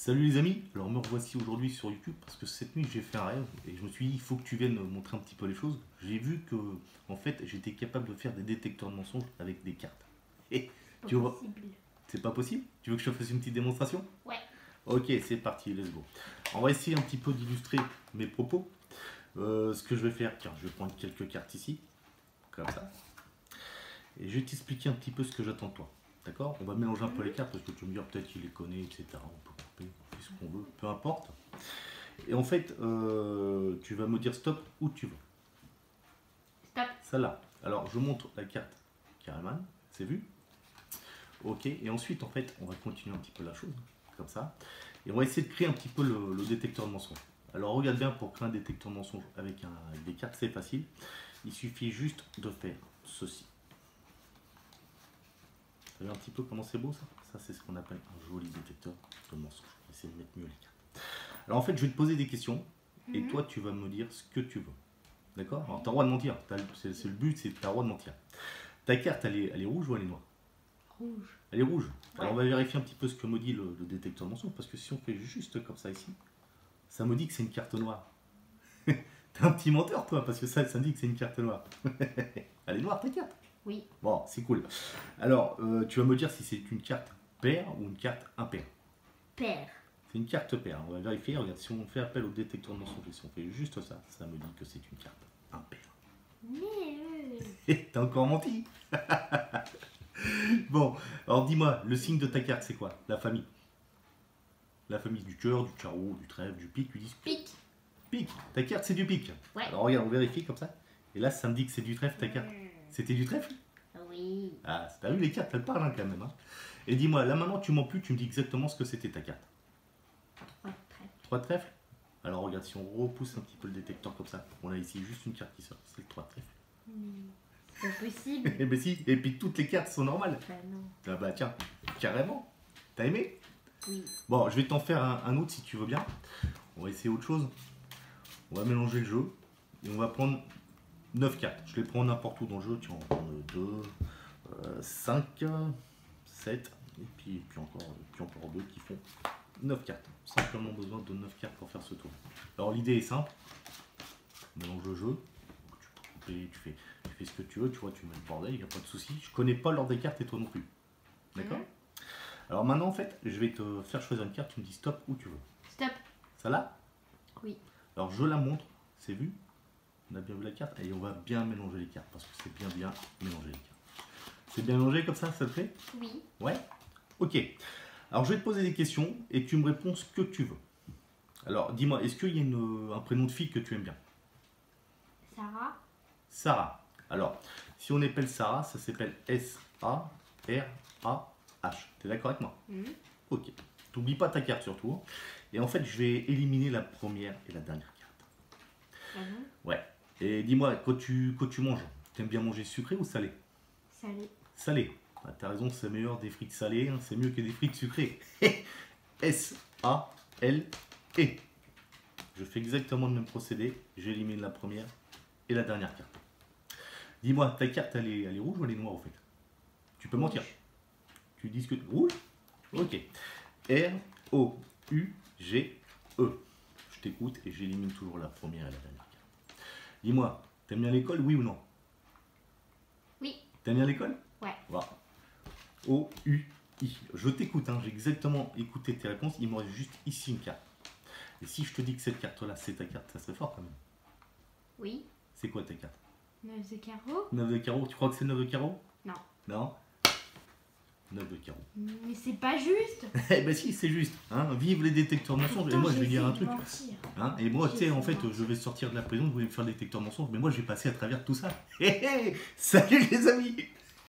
Salut les amis, alors me revoici aujourd'hui sur YouTube parce que cette nuit j'ai fait un rêve et je me suis dit il faut que tu viennes me montrer un petit peu les choses. J'ai vu que en fait j'étais capable de faire des détecteurs de mensonges avec des cartes. Et tu vois, c'est pas possible? Tu veux que je te fasse une petite démonstration? Ouais. Ok, c'est parti, let's go. On va essayer un petit peu d'illustrer mes propos. Ce que je vais faire, car je vais prendre quelques cartes ici, comme ça. Et je vais t'expliquer un petit peu ce que j'attends de toi. D'accord? On va mélanger un peu les cartes parce que tu vas me dire peut-être qu'il les connaît, etc. On peut couper, on fait ce qu'on veut, peu importe. Et en fait, tu vas me dire stop où tu veux. Stop. Celle-là. Alors, je montre la carte Caréman, c'est vu? Ok, et ensuite, en fait, on va continuer un petit peu la chose, comme ça. Et on va essayer de créer un petit peu le détecteur de mensonges. Alors, regarde bien, pour créer un détecteur de mensonges avec des cartes, c'est facile. Il suffit juste de faire ceci. Vous savez un petit peu comment c'est beau ça? Ça c'est ce qu'on appelle un joli détecteur de mensonges. On va essayer de mettre mieux les cartes. Alors en fait je vais te poser des questions et toi tu vas me dire ce que tu veux. D'accord? Alors tu as le droit de mentir. C'est le but, c'est que tu as le droit de mentir. Ta carte elle est rouge ou elle est noire? Rouge. Elle est rouge. Ouais. Alors on va vérifier un petit peu ce que me dit le détecteur de mensonges parce que si on fait juste comme ça ici, ça me dit que c'est une carte noire. T'es un petit menteur toi parce que ça me dit que c'est une carte noire. Elle est noire ta carte? Oui. Bon, c'est cool. Alors, tu vas me dire si c'est une carte paire ou une carte impaire. Paire. C'est une carte paire. On va vérifier. Regarde, si on fait appel au détecteur de mensonges, si on fait juste ça, ça me dit que c'est une carte impaire. Mais T'as encore menti. Bon, alors dis-moi, le signe de ta carte, c'est quoi? La famille. La famille du cœur, du carreau, du trèfle, du pic. Tu dis pique. pic. Ta carte, c'est du pic. Ouais. Alors regarde, on vérifie comme ça. Et là, ça me dit que c'est du trèfle, ta carte. C'était du trèfle? Oui. Ah, t'as vu les cartes, elles parlent hein, quand même. Hein. Et dis-moi, là maintenant tu mens plus, tu me dis exactement ce que c'était ta carte. 3 trèfles. 3 trèfles? Alors regarde, si on repousse un petit peu le détecteur comme ça, on a ici juste une carte qui sort, c'est le 3 trèfles. C'est pas possible. Eh ben si, et puis toutes les cartes sont normales. Bah non. Ah bah tiens, carrément. T'as aimé? Oui. Bon, je vais t'en faire un autre si tu veux bien. On va essayer autre chose. On va mélanger le jeu et on va prendre 9 cartes. Je les prends n'importe où dans le jeu. Tiens, on va prendre 2, 5, 7, et puis encore 2 qui font 9 cartes. Simplement besoin de 9 cartes pour faire ce tour. Alors l'idée est simple. On mélange le jeu. Tu fais ce que tu veux, tu vois, tu mets le bordel, il n'y a pas de souci. Je connais pas l'ordre des cartes et toi non plus. D'accord? Alors maintenant en fait, je vais te faire choisir une carte, tu me dis stop où tu veux. Stop. Ça là? Oui. Alors je la montre, c'est vu? On a bien vu la carte et on va bien mélanger les cartes parce que c'est bien mélanger les cartes. C'est bien mélangé comme ça te plaît? Oui. Ouais? Ok. Alors je vais te poser des questions et tu me réponds ce que tu veux. Alors dis-moi, est-ce qu'il y a un prénom de fille que tu aimes bien? Sarah. Sarah. Alors, si on appelle Sarah, ça s'appelle S-A-R-A-H. T'es d'accord avec moi? Ok. T'oublies pas ta carte surtout. Et en fait, je vais éliminer la première et la dernière carte. Ouais. Et dis-moi, quand tu manges, t'aimes bien manger sucré ou salé? Salé. Salé. Ah, t'as raison, c'est meilleur des frites salées, hein, c'est mieux que des frites sucrées. S-A-L-E. Je fais exactement le même procédé. J'élimine la première et la dernière carte. Dis-moi, ta carte, elle est rouge ou elle est noire au fait? Tu peux mentir. Tu discutes. Rouge? Ok. R-O-U-G-E. Je t'écoute et j'élimine toujours la première et la dernière carte. Dis-moi, t'aimes bien l'école, oui ou non? Oui. T'aimes bien l'école? Ouais. Voilà. O-U-I. Je t'écoute, hein, j'ai exactement écouté tes réponses. Il me reste juste ici une carte. Et si je te dis que cette carte-là, c'est ta carte, ça serait fort quand même. Oui. C'est quoi ta carte? 9 de carreau. 9 de carreau. Tu crois que c'est 9 de carreau? Non. Non? 9 de carreau. Mais c'est pas juste. Eh ben si, c'est juste. Hein. Vive les détecteurs de mensonges. Et moi, je vais dire un truc. Hein. Et moi, tu sais, en fait, je vais sortir de la prison, je vais me faire le détecteur de mensonges, mais moi, je vais passer à travers tout ça. Hé hé. Salut les amis!